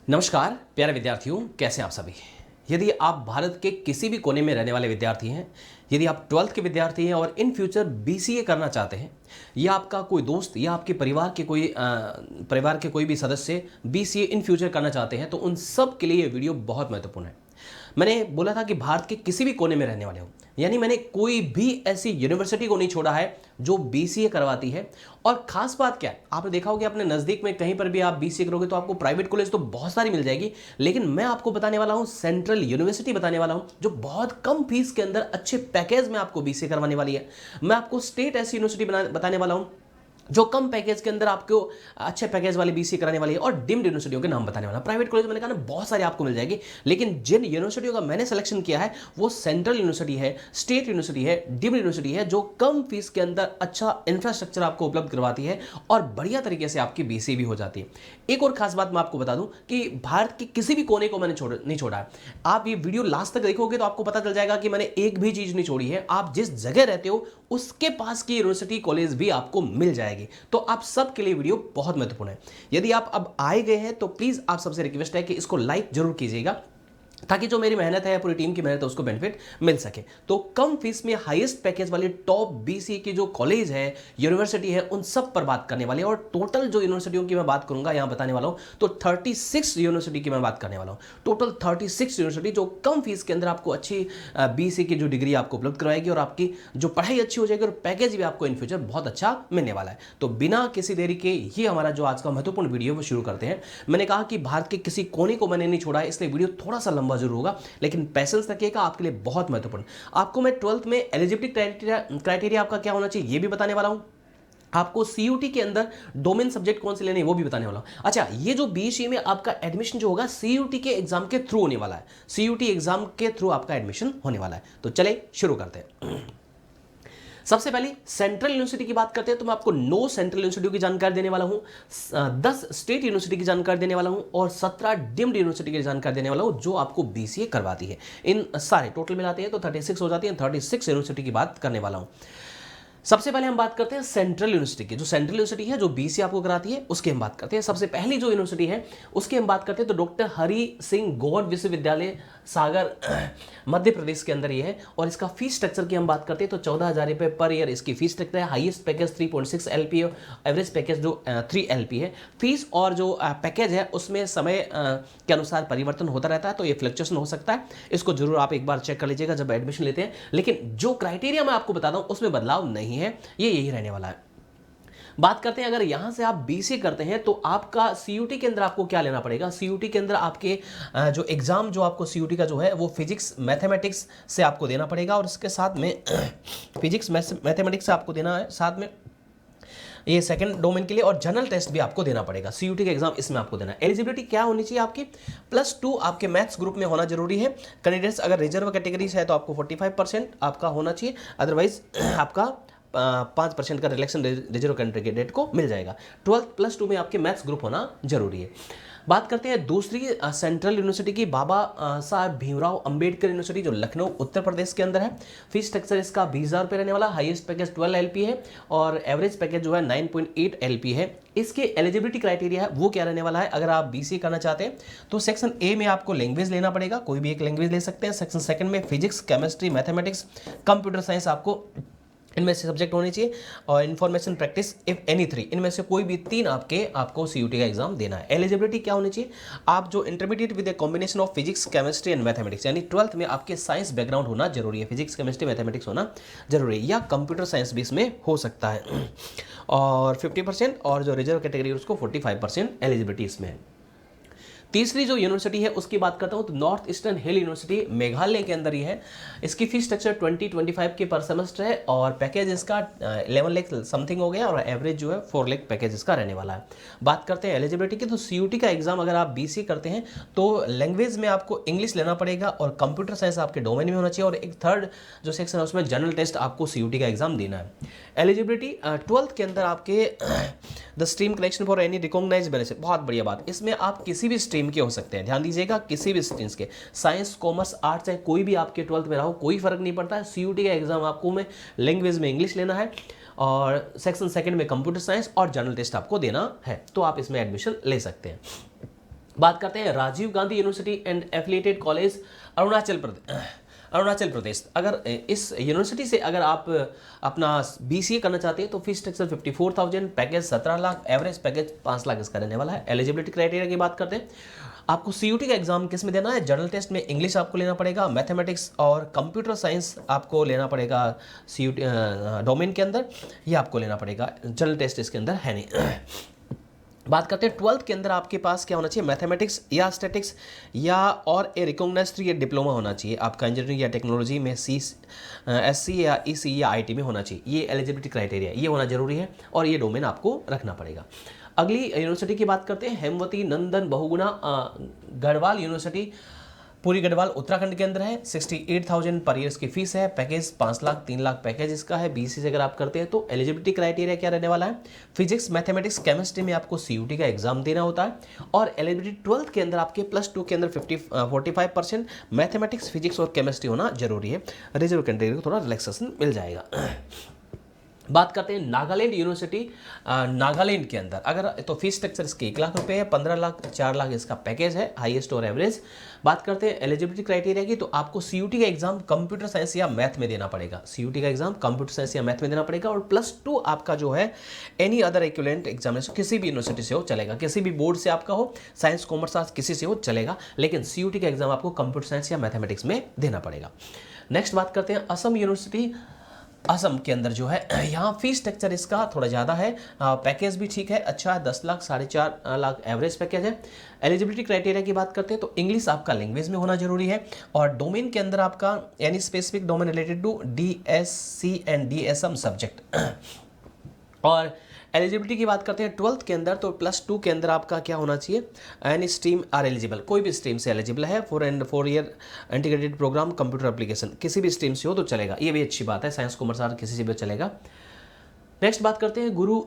नमस्कार प्यारे विद्यार्थियों, कैसे हैं आप सभी। यदि आप भारत के किसी भी कोने में रहने वाले विद्यार्थी हैं, यदि आप 12th के विद्यार्थी हैं और इन फ्यूचर बीसीए करना चाहते हैं, या आपका कोई दोस्त या आपके परिवार के कोई भी सदस्य बीसीए इन फ्यूचर करना चाहते हैं, तो उन सब के लिए ये वीडियो बहुत महत्वपूर्ण है। मैंने बोला था कि भारत के किसी भी कोने में रहने वाले हो, यानी मैंने कोई भी ऐसी यूनिवर्सिटी को नहीं छोड़ा है जो बीसीए करवाती है। और खास बात क्या है, आपने देखा होगा अपने नज़दीक में कहीं पर भी आप बीसीए करोगे तो आपको प्राइवेट कॉलेज तो बहुत सारी मिल जाएगी, लेकिन मैं आपको बताने वाला हूं, सेंट्रल यूनिवर्सिटी बताने वाला हूं जो बहुत कम फीस के अंदर अच्छे पैकेज में आपको बीसीए करवाने वाली है। मैं आपको स्टेट ऐसी यूनिवर्सिटी बताने वाला हूं जो कम पैकेज के अंदर आपको अच्छे पैकेज वाले बीसीए कराने वाली है, और डीम्ड यूनिवर्सिटियों के नाम बताने वाला। प्राइवेट कॉलेज मैंने कहा ना बहुत सारे आपको मिल जाएगी, लेकिन जिन यूनिवर्सिटियों का मैंने सिलेक्शन किया है वो सेंट्रल यूनिवर्सिटी है, स्टेट यूनिवर्सिटी है, डीम्ड यूनिवर्सिटी है, जो कम फीस के अंदर अच्छा इंफ्रास्ट्रक्चर आपको उपलब्ध करवाती है और बढ़िया तरीके से आपकी बीसीए भी हो जाती है। एक और खास बात मैं आपको बता दूं कि भारत के किसी भी कोने को मैंने नहीं छोड़ा है। आप ये वीडियो लास्ट तक देखोगे तो आपको पता चल जाएगा कि मैंने एक भी चीज नहीं छोड़ी है। आप जिस जगह रहते हो उसके पास की यूनिवर्सिटी कॉलेज भी आपको मिल जाएगी। तो आप सब के लिए वीडियो बहुत महत्वपूर्ण है। यदि आप अब आए गए हैं तो प्लीज आप सबसे रिक्वेस्ट है कि इसको लाइक जरूर कीजिएगा, ताकि जो मेरी मेहनत है, पूरी टीम की मेहनत है, उसको बेनिफिट मिल सके। तो कम फीस में हाईएस्ट पैकेज वाली टॉप बीसीए की जो कॉलेज है, यूनिवर्सिटी है, उन सब पर बात करने वाले हैं। और टोटल जो यूनिवर्सिटियों की मैं बात करूंगा, यहां बताने वाला हूं, तो 36 यूनिवर्सिटी की मैं बात करने वाला हूं। टोटल 36 यूनिवर्सिटी जो कम फीस के अंदर आपको अच्छी बीसीए की जो डिग्री आपको उपलब्ध करवाएगी, और आपकी जो पढ़ाई अच्छी हो जाएगी और पैकेज भी आपको इन फ्यूचर बहुत अच्छा मिलने वाला है। तो बिना किसी देरी के ये हमारा जो आज का महत्वपूर्ण वीडियो है वो शुरू करते हैं। मैंने कहा कि भारत के किसी कोने को मैंने नहीं छोड़ा है, इसलिए वीडियो थोड़ा सा लंबा जरूर होगा, लेकिन पैसेंस रखिएगा, आपके लिए बहुत महत्वपूर्ण। आपको मैं 12th में एलिजिबिलिटी क्राइटेरिया आपका क्या होना चाहिए ये भी बताने वाला हूं। आपको सीयूटी के अंदर डोमेन सब्जेक्ट कौन से लेने हैं वो भी बताने वाला हूं। अच्छा, ये जो बीसीए में आपका एडमिशन जो होगा सीयूटी के एग्जाम के थ्रू होने वाला है। सीयूटी एग्जाम के थ्रू आपका एडमिशन होने वाला है। तो चले शुरू करते हैं। सबसे पहले सेंट्रल यूनिवर्सिटी की बात करते हैं, तो मैं आपको 9 सेंट्रल यूनिवर्सिटियों की जानकारी देने वाला हूं, 10 स्टेट यूनिवर्सिटी की जानकारी देने वाला हूं, और 17 डीम्ड यूनिवर्सिटी की जानकारी देने वाला हूं जो आपको बीसीए करवाती है। इन सारे टोटल मिलाते हैं तो 36 हो जाती है। 36 यूनिवर्सिटी की बात करने वाला हूं। सबसे पहले हम बात करते हैं सेंट्रल यूनिवर्सिटी की। जो सेंट्रल यूनिवर्सिटी है जो बीसीए आपको कराती है उसकी हम बात करते हैं। सबसे पहली जो यूनिवर्सिटी है उसकी हम बात करते हैं तो डॉक्टर हरि सिंह गौड़ विश्वविद्यालय सागर मध्य प्रदेश के अंदर ये है। और इसका फीस स्ट्रक्चर की हम बात करते हैं तो 14,000 रुपये पर ईयर इसकी फीस स्ट्रक्चर है। हाईएस्ट पैकेज 3.6 LP है, एवरेज पैकेज जो 3 LP है। फीस और जो पैकेज है उसमें समय के अनुसार परिवर्तन होता रहता है, तो ये फ्लक्चुएशन हो सकता है। इसको जरूर आप एक बार चेक कर लीजिएगा जब एडमिशन लेते हैं। लेकिन जो क्राइटेरिया मैं आपको बताता हूं उसमें बदलाव नहीं है, ये यही रहने वाला है। बात करते हैं, अगर यहां से आप बीसीए करते हैं तो आपका सीयूटी के अंदर आपको क्या लेना पड़ेगा। सीयूटी के अंदर आपके जो एग्जाम जो आपको सीयूटी का जो है वो फिजिक्स मैथमेटिक्स से आपको देना पड़ेगा, और इसके साथ में फिजिक्स मैथमेटिक्स से आपको देना है, साथ में ये सेकंड डोमेन के लिए, और जनरल टेस्ट भी आपको देना पड़ेगा। सीयूटी का एग्जाम इसमें आपको देना है। एलिजिबिलिटी क्या होनी चाहिए आपकी, +2 आपके मैथ्स ग्रुप में होना जरूरी है। कैंडिडेट्स अगर रिजर्व कैटेगरीज है तो आपको 45% आपका होना चाहिए, अदरवाइज आपका 5% का रिलेक्शन रिजर्व कैंडिडेट को मिल जाएगा। 12th +2 में आपके मैथ्स ग्रुप होना जरूरी है। बात करते हैं दूसरी सेंट्रल यूनिवर्सिटी की, बाबा साहब भीमराव अंबेडकर यूनिवर्सिटी जो लखनऊ उत्तर प्रदेश के अंदर है। फीस स्ट्रक्चर इसका 20,000 रुपये रहने वाला। हाईएस्ट पैकेज 12 LP है और एवरेज पैकेज जो है 9.8 LP है। इसके एलिजिबिलिटी क्राइटेरिया है वो क्या रहने वाला है, अगर आप बीसीए करना चाहते हैं तो सेक्शन ए में आपको लैंग्वेज लेना पड़ेगा, कोई भी एक लैंग्वेज ले सकते हैं। सेक्शन सेकंड में physics, chemistry, mathematics, computer science आपको इनमें से सब्जेक्ट होने चाहिए, और इन्फॉर्मेशन प्रैक्टिस इफ एनी 3, इनमें से कोई भी 3 आपको सीयूटी का एग्जाम देना है। एलिजिबिलिटी क्या होनी चाहिए, आप जो intermediate with a combination of physics, chemistry and mathematics, यानी 12th में आपके साइंस बैकग्राउंड होना जरूरी है। फिजिक्स, केमिस्ट्री, मैथमेटिक्स होना जरूरी है, या कंप्यूटर साइंस भी इसमें हो सकता है। और 50% और जो रिजर्व कैटेगरी है उसको 45% एलिजिबिलिटी इसमें है। तीसरी जो यूनिवर्सिटी है उसकी बात करता हूं तो नॉर्थ ईस्टर्न हिल यूनिवर्सिटी मेघालय के अंदर ही है। इसकी फीस स्ट्रक्चर 20-25 के पर सेमेस्टर है, और पैकेज इसका 11 लाख समथिंग हो गया, और एवरेज जो है 4 लाख पैकेज इसका रहने वाला है। बात करते हैं एलिजिबिलिटी की, तो सीयूटी का एग्जाम अगर आप बीसी करते हैं तो लैंग्वेज में आपको इंग्लिश लेना पड़ेगा, और कंप्यूटर साइंस आपके डोमेन में होना चाहिए, और एक थर्ड जो सेक्शन है उसमें जनरल टेस्ट आपको सीयूटी का एग्जाम देना है। एलिजिबिलिटी 12th के अंदर आपके the stream collection for any recognised benefit, बहुत बढ़िया बात, इसमें आप किसी भी स्ट्रीम के हो सकते हैं। ध्यान दीजिएगा, किसी भी स्ट्रीम्स के, साइंस, कॉमर्स, आर्ट्स, चाहे कोई भी आपके 12th में रहो, कोई फर्क नहीं पड़ता है। सीयूटी का एग्जाम आपको में लैंग्वेज में इंग्लिश लेना है, और सेक्शन सेकंड में कंप्यूटर साइंस और जनरल टेस्ट आपको देना है, तो आप इसमें एडमिशन ले सकते हैं। बात करते हैं Rajiv Gandhi university and affiliated college Arunachal Pradesh. अगर इस यूनिवर्सिटी से अगर आप अपना बीसीए करना चाहते हैं तो fees structure 54,000, package 17 lakh, average package 5 lakh इसका रहने वाला है। एलिजिबिलिटी क्राइटेरिया की बात करते हैं, आपको सीयूटी का एग्जाम किस में देना है? जनरल टेस्ट में इंग्लिश आपको लेना पड़ेगा, मैथमेटिक्स और कंप्यूटर साइंस आपको लेना पड़ेगा सीयूटी डोमेन के अंदर, ये आपको लेना पड़ेगा, जनरल टेस्ट इसके अंदर है नहीं। बात करते हैं 12th के अंदर आपके पास क्या होना चाहिए? मैथमेटिक्स या स्टैटिक्स या और ए रिकॉग्नाइज्ड या डिप्लोमा होना चाहिए आपका इंजीनियरिंग या टेक्नोलॉजी में, एससी या ईसी या आईटी में होना चाहिए। ये एलिजिबिलिटी क्राइटेरिया, ये होना जरूरी है और ये डोमेन आपको रखना पड़ेगा। अगली यूनिवर्सिटी की बात करते हैं, हेमवती नंदन बहुगुणा गढ़वाल यूनिवर्सिटी, पूरी गढ़वाल उत्तराखंड के अंदर है। 68,000 पर ईयर्स की फीस है, पैकेज 5 लाख 3 लाख पैकेज इसका है। बीसी से अगर आप करते हैं तो एलिजिबिलिटी क्राइटेरिया क्या रहने वाला है? फिजिक्स, मैथमेटिक्स, केमिस्ट्री में आपको सीयूटी का एग्जाम देना होता है और एलिजिबिलिटी 12th के अंदर आपके +2 के अंदर 45% मैथमेटिक्स, फिजिक्स और केमिस्ट्री होना जरूरी है। रिजर्व कैटेगरी को थोड़ा रिलैक्सेशन मिल जाएगा। बात करते हैं नागालैंड यूनिवर्सिटी, नागालैंड के अंदर अगर तो फीस स्ट्रक्चर इसके 1 लाख रुपए है, 15 लाख 4 लाख इसका पैकेज है, हाईएस्ट और एवरेज। बात करते हैं एलिजिबिलिटी क्राइटेरिया की, तो आपको सीयूटी का एग्जाम कंप्यूटर साइंस या मैथ में देना पड़ेगा। सीयूटी का एग्जाम कंप्यूटर साइंस या मैथ में देना पड़ेगा और +2 आपका जो है एनी अदर इक्विवेलेंट एग्जामिनेशन किसी भी यूनिवर्सिटी से हो चलेगा, किसी भी बोर्ड से आपका हो, साइंस कॉमर्स आर्ट्स किसी से हो चलेगा, लेकिन सीयूटी का एग्जाम आपको कंप्यूटर साइंस या मैथमेटिक्स में देना पड़ेगा। नेक्स्ट बात करते हैं असम यूनिवर्सिटी, असम के अंदर जो है यहाँ फीस स्ट्रक्चर इसका थोड़ा ज़्यादा है, पैकेज भी ठीक है, अच्छा है, 10 लाख 4.5 लाख एवरेज पैकेज है। एलिजिबिलिटी क्राइटेरिया की बात करते हैं तो इंग्लिश आपका लैंग्वेज में होना जरूरी है और डोमेन के अंदर आपका any specific domain related to DSC and DSM subject. और एलिजिबिलिटी की बात करते हैं 12th के अंदर तो +2 के अंदर आपका क्या होना चाहिए? एनी स्ट्रीम आर एलिजिबल, कोई भी स्ट्रीम से एलिजिबल है। 4 year integrated program computer application, किसी भी स्ट्रीम से हो तो चलेगा, ये भी अच्छी बात है, साइंस कॉमर्स आर्ट किसी से भी चलेगा। नेक्स्ट बात करते हैं गुरु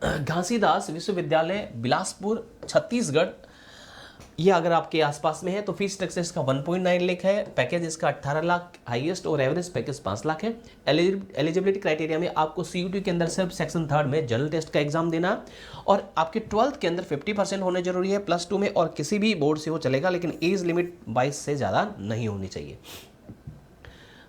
घासीदास विश्वविद्यालय बिलासपुर छत्तीसगढ़, ये अगर आपके आसपास में है तो फीस स्ट्रक्चर इसका 1.9 लाख है, पैकेज इसका 18 लाख हाईएस्ट और एवरेज पैकेज 5 लाख है। एलिजिबिलिटी क्राइटेरिया में आपको सीयूटी के अंदर सिर्फ सेक्शन 3rd में जनरल टेस्ट का एग्जाम देना है और आपके 12th के अंदर 50% होने जरूरी है, +2 में और किसी भी बोर्ड से हो चलेगा, लेकिन एज लिमिट 22 से ज़्यादा नहीं होनी चाहिए।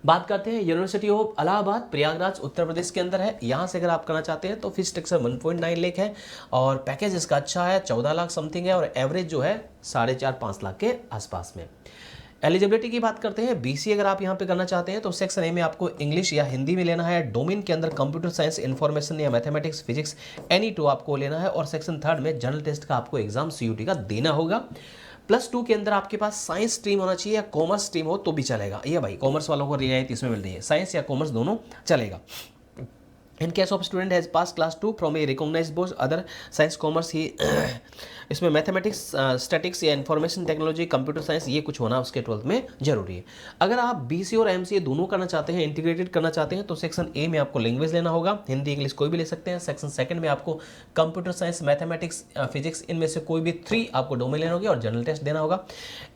बात करते हैं यूनिवर्सिटी ऑफ इलाहाबाद, प्रयागराज उत्तर प्रदेश के अंदर है। यहाँ से अगर आप करना चाहते हैं तो फीस स्ट्रक्चर 1.9 लाख है और पैकेज इसका अच्छा है, 14 लाख समथिंग है और एवरेज जो है 4.5-5 लाख के आसपास में। एलिजिबिलिटी की बात करते हैं, बीसी अगर आप यहाँ पे करना चाहते हैं तो सेक्शन ए में आपको इंग्लिश या हिंदी में लेना है, डोमेन के अंदर कंप्यूटर साइंस, इंफॉर्मेशन या मैथमेटिक्स, फिजिक्स एनी 2 आपको लेना है और सेक्शन 3rd में जनरल टेस्ट का आपको एग्जाम सीयूटी का देना होगा। +2 के अंदर आपके पास साइंस स्ट्रीम होना चाहिए या कॉमर्स स्ट्रीम हो तो भी चलेगा, ये भाई कॉमर्स वालों को रियायत इसमें मिल रही है, साइंस या कॉमर्स दोनों चलेगा। In case of student has pass class 2 from a recognised board other science commerce ही इसमें मैथमेटिक्स, स्टैटिक्स या इंफॉर्मेशन टेक्नोलॉजी, कंप्यूटर साइंस ये कुछ होना उसके 12th में जरूरी है। अगर आप बीसी और एमसीए दोनों करना चाहते हैं, इंटीग्रेटेड करना चाहते हैं तो सेक्शन ए में आपको लैंग्वेज लेना होगा, हिंदी इंग्लिश कोई भी ले सकते हैं। सेक्शन 2nd में आपको कंप्यूटर साइंस, मैथमेटिक्स, फिजिक्स इनमें से कोई भी 3 आपको डोमेन लेना होगा और जनरल टेस्ट देना होगा।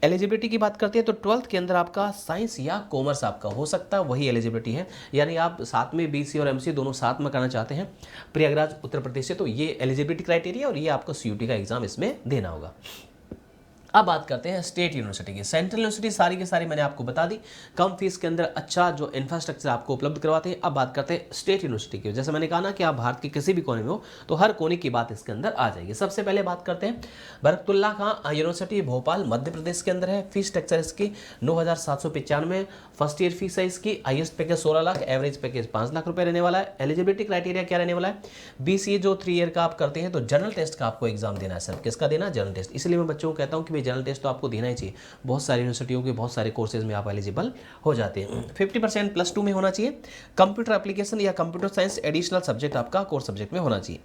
एलिजिबिलिटी की बात करते हैं तो 12th के अंदर आपका साइंस या कॉमर्स आपका हो सकता है, वही एलिजिबिलिटी है, यानी आप साथ में बीसी और एमसीए दोनों साथ में करना चाहते हैं प्रयागराज उत्तर प्रदेश से तो ये एलिजिबिलिटी क्राइटेरिया और ये आपको सीयूटी का एग्जाम इसमें देना होगा। अब बात करते हैं स्टेट यूनिवर्सिटी की। सेंट्रल यूनिवर्सिटी सारी की सारी मैंने आपको बता दी, कम फीस के अंदर अच्छा जो इंफ्रास्ट्रक्चर आपको उपलब्ध करवाते हैं। अब बात करते हैं स्टेट यूनिवर्सिटी की। जैसे मैंने कहा ना कि आप भारत के किसी भी कोने में हो तो हर कोने की बात इसके अंदर आ जाएगी। सबसे पहले बात करते हैं बरकतुल्ला खां यूनिवर्सिटी भोपाल मध्य प्रदेश के अंदर है। फीस स्ट्रक्चर इसकी 9,795 फर्स्ट ईयर फीस है इसकी, highest package 16 lakh, average package 5 lakh रुपए रहने वाला है। एलिजिबिलिटी क्राइटेरिया क्या रहने वाला है? बीसीए जो 3 ईयर का आप करते हैं तो जनरल टेस्ट का आपको एग्जाम देना है। सर किसका देना? General test. इसलिए मैं बच्चों को कहता हूँ कि जनरल टेस्ट तो आपको देना ही चाहिए। बहुत सारी यूनिवर्सिटियों के बहुत सारे कोर्सेज में आप एलिजिबल हो जाते हैं। 50% +2 में होना चाहिए। कंप्यूटर एप्लीकेशन या कंप्यूटर साइंस एडिशनल सब्जेक्ट आपका कोर्स सब्जेक्ट में होना चाहिए।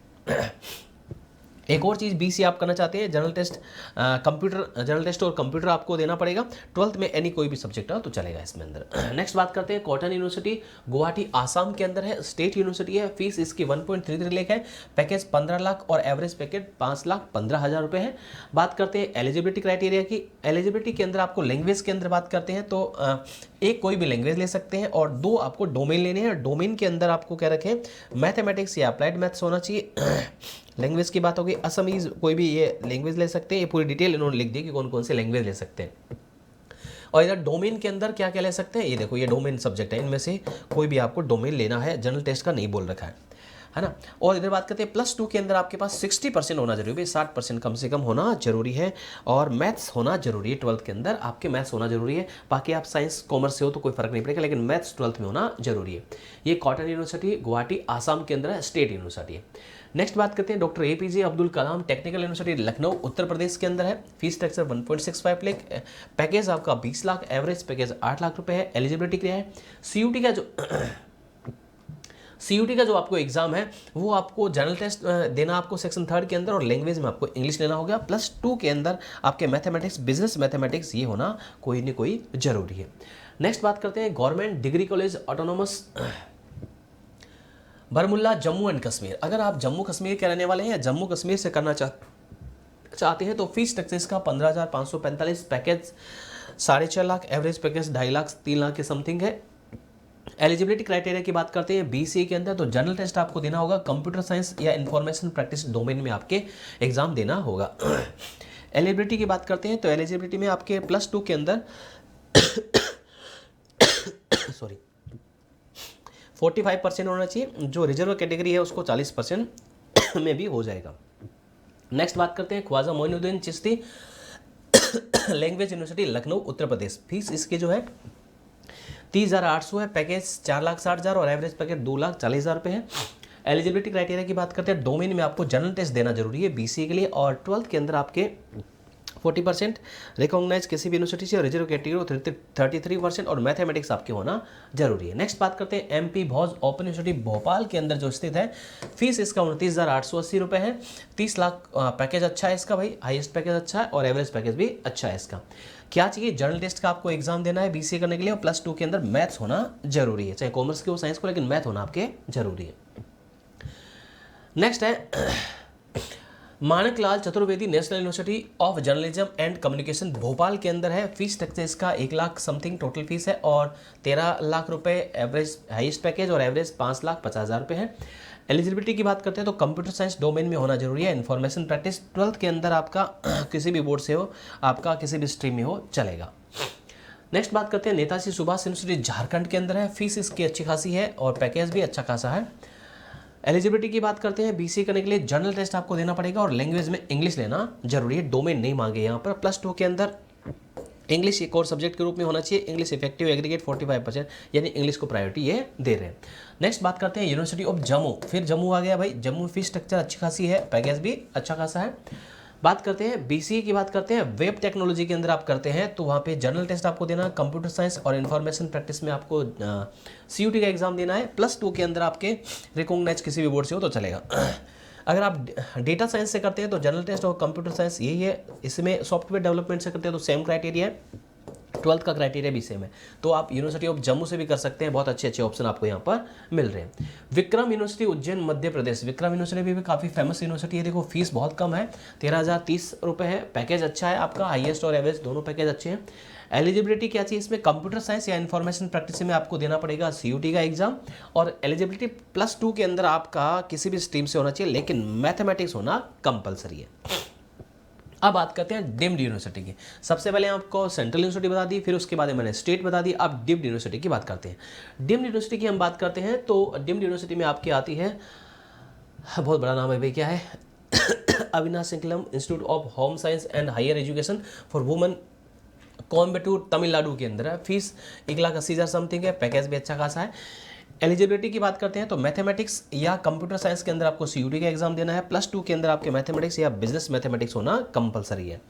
एक और चीज़ बीसी आप करना चाहते हैं, जनरल टेस्ट जनरल टेस्ट और कंप्यूटर आपको देना पड़ेगा। 12th में एनी कोई भी सब्जेक्ट हो तो चलेगा इसमें अंदर। नेक्स्ट बात करते हैं कॉटन यूनिवर्सिटी गुवाहाटी आसाम के अंदर है, स्टेट यूनिवर्सिटी है। फीस इसकी 1.33 लाख है, पैकेज 15 लाख और एवरेज पैकेज 5,15,000 रुपये है। बात करते हैं एलिजिबिलिटी क्राइटेरिया की। एलिजिबिलिटी के अंदर आपको लैंग्वेज के अंदर बात करते हैं तो एक कोई भी लैंग्वेज ले सकते हैं और 2 आपको डोमेन लेने हैं। डोमेन के अंदर आपको क्या रखें? मैथमेटिक्स या अप्लाइड मैथ्स होना चाहिए। लैंग्वेज की बात होगी, असमीज कोई भी ये लैंग्वेज ले सकते हैं, ये पूरी डिटेल इन्होंने लिख दी कि कौन कौन से लैंग्वेज ले सकते हैं। और इधर डोमेन के अंदर क्या क्या ले सकते हैं, ये देखो ये डोमेन सब्जेक्ट है, इनमें से कोई भी आपको डोमेन लेना है, जनरल टेस्ट का नहीं बोल रखा है ना। और इधर बात करते हैं +2 के अंदर आपके पास 60% होना जरूरी है, 60% कम से कम होना जरूरी है, और मैथ्स होना जरूरी है। 12th के अंदर आपके मैथ्स होना जरूरी है, बाकी आप साइंस कॉमर्स से हो तो कोई फर्क नहीं पड़ेगा, लेकिन मैथ्स 12th में होना जरूरी है। ये कॉटन यूनिवर्सिटी गुवाहाटी आसाम के अंदर है, स्टेट यूनिवर्सिटी है। नेक्स्ट बात करते हैं doctor APJ Abdul Kalam technical university Lucknow Uttar Pradesh के अंदर है। फीस स्ट्रक्चर 1.65 लाख, पैकेज आपका 20 लाख, एवरेज पैकेज 8 लाख रुपए है। एलिजिबिलिटी क्या है, CUT का जो आपको एग्जाम है वो आपको जनरल टेस्ट देना आपको सेक्शन 3 के अंदर, और लैंग्वेज में आपको इंग्लिश लेना होगा। +2 के अंदर आपके मैथमेटिक्स, बिजनेस मैथमेटिक्स ये होना कोई ना कोई जरूरी है। नेक्स्ट बात करते हैं government degree college autonomous Baramulla Jammu and Kashmir. अगर आप जम्मू कश्मीर के रहने वाले हैं या जम्मू कश्मीर से करना चाहते हैं तो फीस स्ट्रक्चर इसका 15,545, package 4.5 lakh, average package 2.5 lakh 3 lakh के समथिंग है। एलिजिबिलिटी क्राइटेरिया की बात करते हैं BCA के अंदर, तो जनरल टेस्ट आपको देना होगा, कंप्यूटर साइंस या इंफॉर्मेशन प्रैक्टिस डोमेन में आपके एग्जाम देना होगा। एलिजिबिलिटी की बात करते हैं तो एलिजिबिलिटी में आपके +2 के अंदर 45% होना चाहिए, जो रिजर्व कैटेगरी है उसको 40% में भी हो जाएगा। नेक्स्ट बात करते हैं Khwaja Moinuddin Chishti language university Lucknow Uttar Pradesh. Fees इसकी जो है 30,800 है, पैकेज 4,60,000 और एवरेज पैकेज 2,40,000 रुपये है। एलिजिबिलिटी क्राइटेरिया की बात करते हैं, डोमेन में आपको जनरल टेस्ट देना जरूरी है BCA के लिए, और 12th के अंदर आपके 40%, रिकॉग्नाइज किसी भी यूनिवर्सिटी से, और रिजर्व कैटेगरी 33% और मैथमेटिक्स आपके होना जरूरी है। नेक्स्ट बात करते हैं MP भोज ओपन यूनिवर्सिटी भोपाल के अंदर जो स्थित है। फीस इसका 29,880 रुपये है, 30 लाख पैकेज अच्छा है इसका भाई, हाईएस्ट पैकेज अच्छा है, और एवरेज पैकेज भी अच्छा है इसका। क्या चाहिए, जनरल टेस्ट का आपको एग्जाम देना है BCA करने के लिए, और +2 के अंदर मैथ्स होना जरूरी है, चाहे कॉमर्स के हो साइंस को, लेकिन मैथ होना आपके जरूरी है। नेक्स्ट है Manak Lal Chaturvedi national university of journalism and communication Bhopal के अंदर है। फीस स्ट्रक्चर इसका 1 लाख समथिंग टोटल फीस है, और 13 लाख रुपए एवरेज हाईएस्ट पैकेज, और एवरेज 5,50,000 रुपये है। एलिजिबिलिटी की बात करते हैं तो कंप्यूटर साइंस डोमेन में होना जरूरी है, इन्फॉर्मेशन प्रैक्टिस 12th के अंदर आपका किसी भी बोर्ड से हो, आपका किसी भी स्ट्रीम में हो चलेगा। नेक्स्ट बात करते हैं नेताजी सुभाष यूनिवर्सिटी झारखंड के अंदर है। फीस इसकी अच्छी खासी है, और पैकेज भी अच्छा खासा है। एलिजिबिलिटी की बात करते हैं, BCA करने के लिए जनरल टेस्ट आपको देना पड़ेगा, और लैंग्वेज में इंग्लिश लेना जरूरी है, डोमेन नहीं मांगे यहाँ पर। +2 के अंदर इंग्लिश एक और सब्जेक्ट के रूप में होना चाहिए, इंग्लिश इफेक्टिव एग्रीगेट 45%, यानी इंग्लिश को प्रायोरिटी ये दे रहे हैं। नेक्स्ट बात करते हैं यूनिवर्सिटी ऑफ जम्मू, फिर जम्मू आ गया भाई। जम्मू फीस स्ट्रक्चर अच्छी खासी है, पैकेज भी अच्छा खासा है। बात करते हैं BCA की बात करते हैं, वेब टेक्नोलॉजी के अंदर आप करते हैं तो वहाँ पे जनरल टेस्ट आपको देना, कंप्यूटर साइंस और इन्फॉर्मेशन प्रैक्टिस में आपको CUT का एग्जाम देना है। +2 के अंदर आपके रिकॉग्नाइज किसी भी बोर्ड से हो तो चलेगा। अगर आप डेटा साइंस से करते हैं तो जनरल टेस्ट और कंप्यूटर साइंस यही है। इसमें सॉफ्टवेयर डेवलपमेंट से करते हैं तो सेम क्राइटेरिया है, 12th का क्राइटेरिया भी सेम है। तो आप यूनिवर्सिटी ऑफ जम्मू से भी कर सकते हैं, बहुत अच्छे अच्छे ऑप्शन आपको यहाँ पर मिल रहे हैं। विक्रम यूनिवर्सिटी उज्जैन मध्य प्रदेश, विक्रम यूनिवर्सिटी भी काफ़ी फेमस यूनिवर्सिटी है। देखो फीस बहुत कम है, 13,030 रुपये है, पैकेज अच्छा है आपका, हाईएस्ट और एवरेज दोनों पैकेज अच्छे हैं। एलिजिबिलिटी क्या चाहिए इसमें, कंप्यूटर साइंस या इन्फॉर्मेशन प्रैक्टिस में आपको देना पड़ेगा CUT का एग्जाम, और एलिजिबिलिटी +2 के अंदर आपका किसी भी स्ट्रीम से होना चाहिए, लेकिन मैथमेटिक्स होना कंपलसरी है। अब बात करते हैं डीम्ड यूनिवर्सिटी की। सबसे पहले आपको सेंट्रल यूनिवर्सिटी बता दी, फिर उसके बाद मैंने स्टेट बता दी, अब डीम्ड यूनिवर्सिटी की बात करते हैं। डीम्ड यूनिवर्सिटी की हम बात करते हैं तो डीम्ड यूनिवर्सिटी में आपकी आती है, बहुत बड़ा नाम है भाई, क्या है अविनाश सिंकलम institute of home science and higher education for women, Coimbatore Tamil Nadu के अंदर है। फीस 1,80,000 समथिंग है, पैकेज भी अच्छा खासा है। एलिजिबिलिटी की बात करते हैं तो मैथमेटिक्स या कंप्यूटर साइंस के अंदर आपको CUT का एग्जाम देना है, +2 के अंदर आपके मैथमेटिक्स या बिजनेस मैथमेटिक्स होना कंपलसरी है।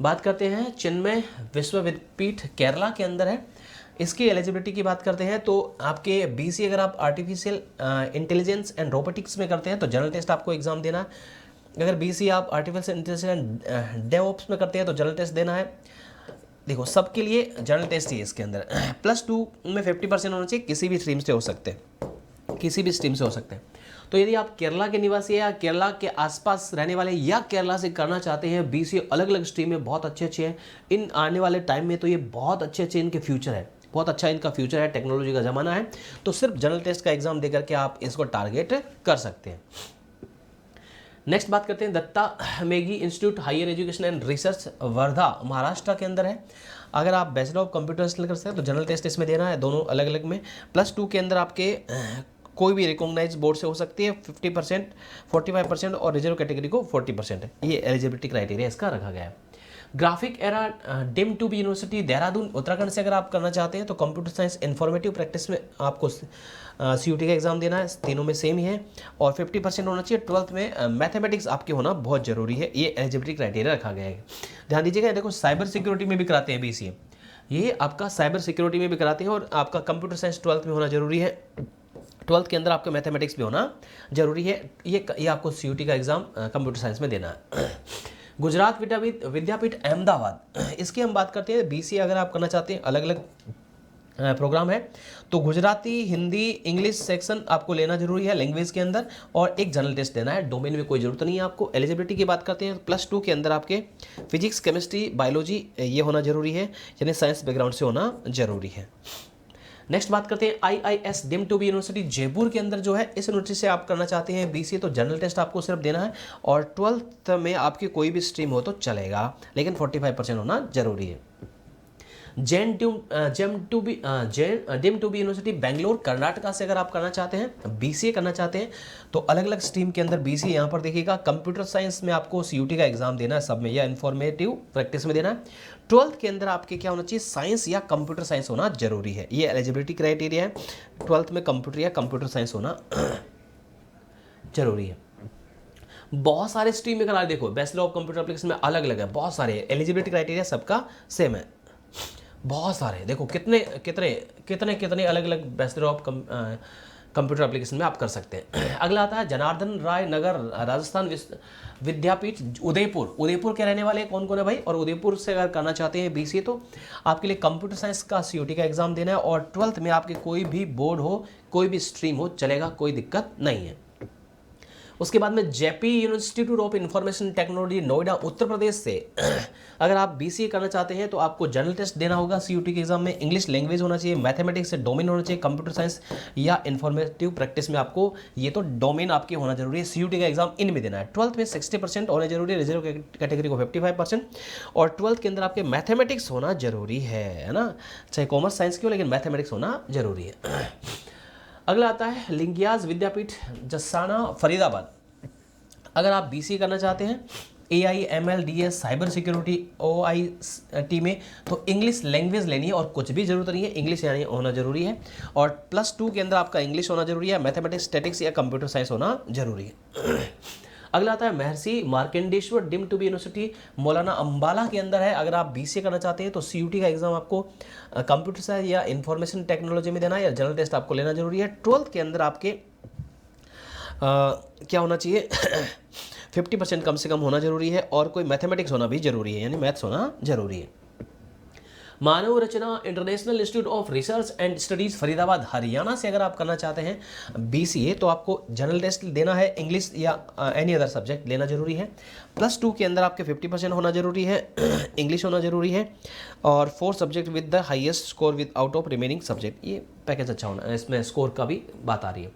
बात करते हैं चिन्मय विश्वविद्यापीठ केरला के अंदर है। इसकी एलिजिबिलिटी की बात करते हैं तो आपके BCA अगर आप आर्टिफिशियल इंटेलिजेंस एंड रोबोटिक्स में करते हैं तो जनरल टेस्ट आपको एग्जाम देना है। अगर BCA आप आर्टिफिशियल इंटेलिजेंस एंड डेवऑप्स में करते हैं तो जनरल टेस्ट देना है। देखो सबके लिए जनरल टेस्ट ही है इसके अंदर। +2 में 50% होना चाहिए, किसी भी स्ट्रीम से हो सकते हैं, किसी भी स्ट्रीम से हो सकते हैं। तो यदि आप केरला के निवासी या केरला के आसपास रहने वाले या केरला से करना चाहते हैं, BCA अलग अलग स्ट्रीम में बहुत अच्छे अच्छे हैं इन आने वाले टाइम में, तो ये बहुत अच्छे अच्छे इनके फ्यूचर है, बहुत अच्छा इनका फ्यूचर है, टेक्नोलॉजी का ज़माना है। तो सिर्फ जनरल टेस्ट का एग्जाम देकर के आप इसको टारगेट कर सकते हैं। नेक्स्ट बात करते हैं Datta Meghe institute higher education and research Wardha Maharashtra के अंदर है। अगर आप बैचलर ऑफ कंप्यूटर सेलेक्ट कर सकते हैं तो जनरल टेस्ट इसमें देना है, दोनों अलग अलग में। +2 के अंदर आपके कोई भी रिकॉग्नाइज बोर्ड से हो सकती है, 50%, 45% और रिजर्व कैटेगरी को 40% है। ये एलिजिबिलिटी क्राइटेरिया इसका रखा गया है। Graphic Era deemed to be university Dehradun Uttarakhand से अगर आप करना चाहते हैं तो कंप्यूटर साइंस इन्फॉर्मेटिव प्रैक्टिस में आपको CUT का एग्जाम देना है, तीनों में सेम ही है और 50% होना चाहिए। 12th में मैथमेटिक्स आपके होना बहुत जरूरी है, ये एलिजिबिलिटी क्राइटेरिया रखा गया है। ध्यान दीजिएगा, देखो साइबर सिक्योरिटी में भी कराते हैं BCA, ये आपका साइबर सिक्योरिटी में भी कराते हैं और आपका कंप्यूटर साइंस 12th में होना जरूरी है। 12th के अंदर आपका मैथमेटिक्स भी होना जरूरी है। ये आपको CUT का एग्जाम कंप्यूटर साइंस में देना है। गुजरात विद्यापीठ अहमदाबाद, इसकी हम बात करते हैं। BCA अगर आप करना चाहते हैं, अलग अलग प्रोग्राम है, तो गुजराती, हिंदी, इंग्लिश सेक्शन आपको लेना जरूरी है लैंग्वेज के अंदर और एक जनरल टेस्ट देना है। डोमेन में कोई जरूरत नहीं है आपको। एलिजिबिलिटी की बात करते हैं, +2 के अंदर आपके फिजिक्स, केमिस्ट्री, बायोलॉजी ये होना जरूरी है, यानी साइंस बैकग्राउंड से होना जरूरी है। नेक्स्ट बात करते हैं IIS deemed to be university Jaipur के अंदर जो है, इस यूनिवर्सिटी से आप करना चाहते हैं BCA तो जनरल टेस्ट आपको सिर्फ देना है और 12th में आपकी कोई भी स्ट्रीम हो तो चलेगा, लेकिन 45% होना जरूरी है। Deemed to be university Bangalore Karnataka से अगर आप करना चाहते हैं, BCA करना चाहते हैं तो अलग अलग स्ट्रीम के अंदर BCA यहाँ पर देखिएगा। कंप्यूटर साइंस में आपको CUT का एग्जाम देना है सब में, या इन्फॉर्मेटिव प्रैक्टिस में देना है। 12th के अंदर आपके क्या होना चाहिए, साइंस या कंप्यूटर साइंस होना जरूरी है, ये एलिजिबिलिटी क्राइटेरिया है। 12th में कंप्यूटर या कंप्यूटर साइंस होना जरूरी है। बहुत सारे स्ट्रीम में करा, देखो बैचलर ऑफ कंप्यूटर एप्लीकेशन में अलग अलग है, बहुत सारे एलिजिबिलिटी क्राइटेरिया सबका सेम है, बहुत सारे। देखो कितने कितने कितने कितने अलग अलग बैचलर ऑफ कंप्यूटर एप्लीकेशन में आप कर सकते हैं। अगला आता है जनार्दन राय नगर राजस्थान विद्यापीठ उदयपुर के रहने वाले कौन कौन है भाई, और उदयपुर से अगर करना चाहते हैं BCA तो आपके लिए कंप्यूटर साइंस का CUT का एग्जाम देना है और 12th में आपके कोई भी बोर्ड हो, कोई भी स्ट्रीम हो चलेगा, कोई दिक्कत नहीं है। उसके बाद में JP institute of information technology Noida Uttar Pradesh से अगर आप BCA करना चाहते हैं तो आपको जनरल टेस्ट देना होगा CUT के एग्जाम में। इंग्लिश लैंग्वेज होना चाहिए, मैथमेटिक्स से डोमेन होना चाहिए, कंप्यूटर साइंस या इन्फॉर्मेटिव प्रैक्टिस में आपको ये तो डोमेन आपके होना जरूरी है। CUT का एग्जाम इनमें देना है। 12th में 60% होना जरूरी है, रिजर्व कैटेगरी को 55% और 12th के अंदर आपके मैथमेटिक्स होना जरूरी है ना, चाहे कॉमर्स साइंस की हो, लेकिन मैथमेटिक्स होना जरूरी है। अगला आता है लिंगियाज विद्यापीठ जसाना फरीदाबाद। अगर आप BCA करना चाहते हैं AI ML DS cyber security OIT में तो इंग्लिश लैंग्वेज लेनी है और कुछ भी जरूरत नहीं है, इंग्लिश यानी होना जरूरी है और +2 के अंदर आपका इंग्लिश होना जरूरी है, मैथमेटिक्स, स्टैटिक्स या कंप्यूटर साइंस होना जरूरी है। अगला आता है Maharishi Markandeshwar deemed to be university Mullana Ambala के अंदर है। अगर आप BCA करना चाहते हैं तो CUT का एग्जाम आपको कंप्यूटर साइंस या इंफॉर्मेशन टेक्नोलॉजी में देना है या जनरल टेस्ट आपको लेना जरूरी है। 12th के अंदर आपके क्या होना चाहिए 50% कम से कम होना जरूरी है और कोई मैथमेटिक्स होना भी जरूरी है, यानी मैथ्स होना जरूरी है। Manav Rachna international institute of research and studies Faridabad Haryana से अगर आप करना चाहते हैं BCA तो आपको जनरल टेस्ट देना है, इंग्लिश या एनी अदर सब्जेक्ट लेना जरूरी है। +2 के अंदर आपके 50% होना जरूरी है, इंग्लिश होना जरूरी है और 4 subject with the highest score with out of remaining subject, ये पैकेज अच्छा होना, इसमें स्कोर का भी बात आ रही है।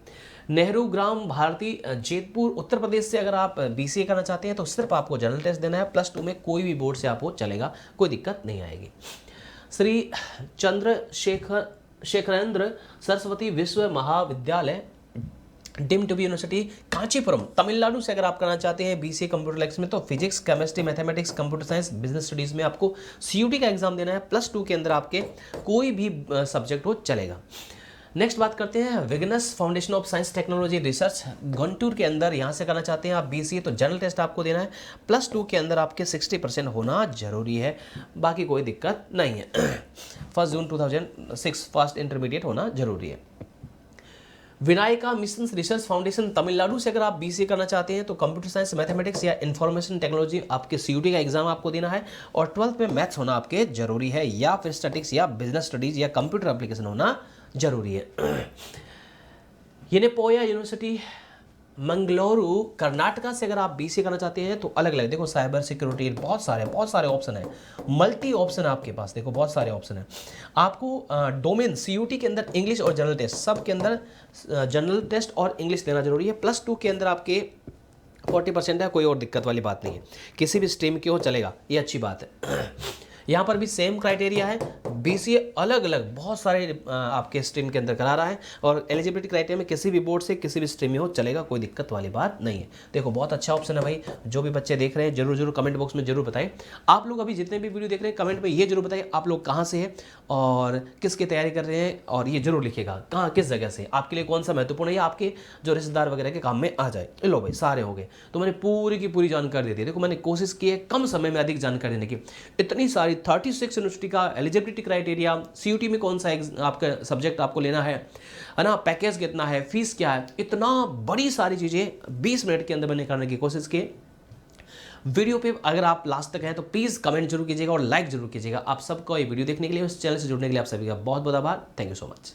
नेहरू ग्राम भारती जैतपुर उत्तर प्रदेश से अगर आप BCA करना चाहते हैं तो सिर्फ आपको जनरल टेस्ट देना है। +2 में कोई भी बोर्ड से आपको चलेगा, कोई दिक्कत नहीं आएगी। Shri Chandrashekharendra Saraswathi Vishwa Mahavidyalaya deemed to be university Kanchipuram Tamil Nadu से अगर आप करना चाहते हैं BCA कंप्यूटर लैक्स में तो physics, chemistry, mathematics, computer science, business studies में आपको CUT का एग्जाम देना है। +2 के अंदर आपके कोई भी सब्जेक्ट हो चलेगा। नेक्स्ट बात करते हैं Vignan's foundation of science technology research Guntur के अंदर, यहाँ से करना चाहते हैं आप BCA तो जनरल टेस्ट आपको देना है। +2 के अंदर आपके 60% होना जरूरी है, बाकी कोई दिक्कत नहीं है। 1 जून 2006 फर्स्ट इंटरमीडिएट होना जरूरी है। Vinayaka mission research foundation Tamil Nadu से अगर आप BCA करना चाहते हैं तो कंप्यूटर साइंस, मैथमेटिक्स या इंफॉर्मेशन टेक्नोलॉजी आपके CUT का एग्जाम आपको देना है और 12th में मैथ्स होना आपके जरूरी है या फिर स्टैटिक्स या बिजनेस स्टडीज या कंप्यूटर एप्लीकेशन होना जरूरी है। येनेपोया यूनिवर्सिटी मंगलुरु कर्नाटका से अगर आप BCA करना चाहते हैं तो अलग अलग देखो साइबर सिक्योरिटी बहुत सारे ऑप्शन है, मल्टी ऑप्शन है आपके पास, देखो बहुत सारे ऑप्शन है। आपको डोमेन CUT के अंदर इंग्लिश और जनरल टेस्ट, सब के अंदर जनरल टेस्ट और इंग्लिश देना जरूरी है। +2 के अंदर आपके 40% है, कोई और दिक्कत वाली बात नहीं है, किसी भी स्ट्रीम की हो चलेगा, ये अच्छी बात है। यहाँ पर भी सेम क्राइटेरिया है, बीसीए अलग अलग बहुत सारे आपके स्ट्रीम के अंदर करा रहा है, और एलिजिबिलिटी क्राइटेरिया में किसी भी बोर्ड से किसी भी स्ट्रीम में हो चलेगा, कोई दिक्कत वाली बात नहीं है। देखो बहुत अच्छा ऑप्शन है भाई, जो भी बच्चे देख रहे हैं जरूर जरूर कमेंट बॉक्स में जरूर बताएं। आप लोग अभी जितने भी वीडियो देख रहे हैं कमेंट में ये जरूर बताएं आप लोग कहाँ से हैं और किसकी तैयारी कर रहे हैं, और ये जरूर लिखिएगा कहाँ किस जगह से, आपके लिए कौन सा महत्वपूर्ण है, या आपके जो रिश्तेदार वगैरह के काम में आ जाए। लो भाई सारे हो गए, तो मैंने पूरी की पूरी जानकारी दे दी। देखो मैंने कोशिश की है कम समय में अधिक जानकारी देने की, इतनी सारी 36 यूनिवर्सिटी का एलिजिबिलिटी क्राइटेरिया, सीयूटी में कौन सा आपका सब्जेक्ट आपको लेना है ना, पैकेज कितना है, फीस क्या है, इतना बड़ी सारी चीज़ें 20 मिनट के अंदर मैंने करने की कोशिश की। वीडियो पे अगर आप लास्ट तक हैं तो प्लीज़ कमेंट जरूर कीजिएगा और लाइक जरूर कीजिएगा। आप सबको ये वीडियो देखने के लिए, उस चैनल से जुड़ने के लिए आप सभी का बहुत बहुत आभार। Thank you so much.